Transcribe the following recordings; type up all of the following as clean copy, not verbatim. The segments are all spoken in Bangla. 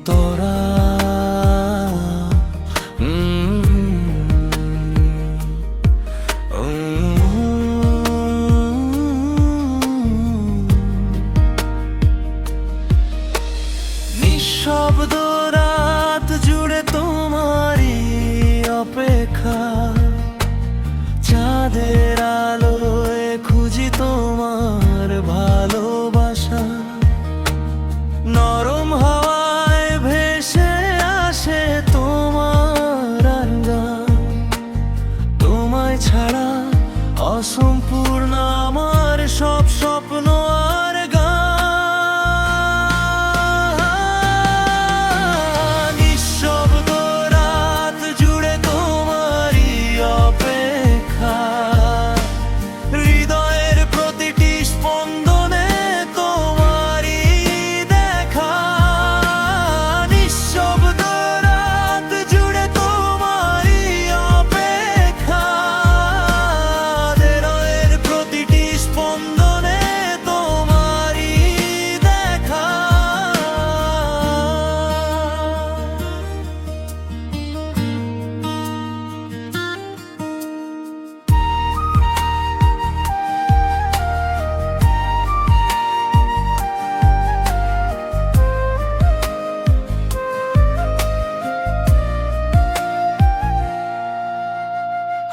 তোরা নিঃশব্দ রাত জুড়ে তোমারই অপেক্ষা, চাঁদের আলোয় খুঁজি তোমার ভালোবাসা। নরম হাওয়ায় ভেসে আসে তোমার গান, তোমায় ছাড়া অসম্পূর্ণ আমার সব স্বপ্ন আর গান। নিঃশব্দ রাত জুড়ে তোমারই অপেক্ষা, হৃদয়ের প্রতিটি স্পন্দনে তোমারই দেখা। নিঃশব্দ রাত জুড়ে তোমারই অপেক্ষা, হৃদয়ের প্রতিটি স্পন্দনে তোমারই দেখা।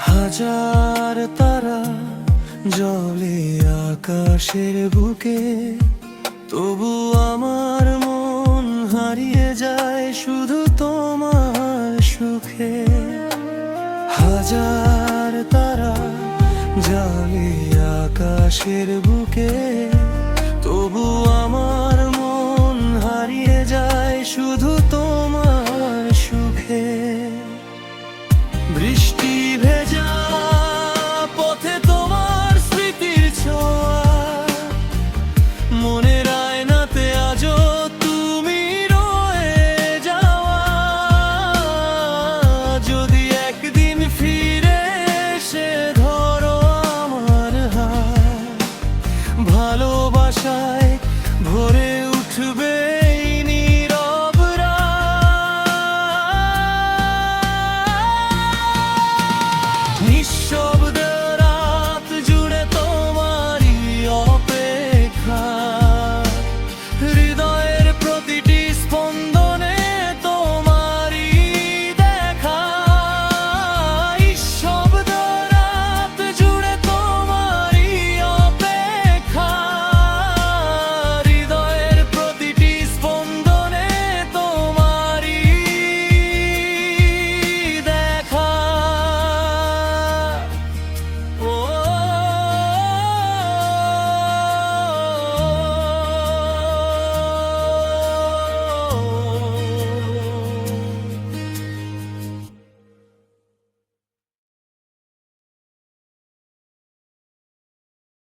হাজার তারা জ্বলে আকাশের বুকে, তবু আমার মন হারিয়ে যায় শুধু তোমার সুখে। হাজার তারা জ্বলে আকাশের বুকে, তবু আমার মন হারিয়ে যায় শুধু তোমার সুখে। বৃষ্টি ভেজা পথে তোমার স্মৃতির ছোঁয়া, মনের আয়নাতে আজও তুমি রয়ে যাওয়া। যদি একদিন ফিরে এসে ধরো আমার হাত, ভালোবাসায় ভরে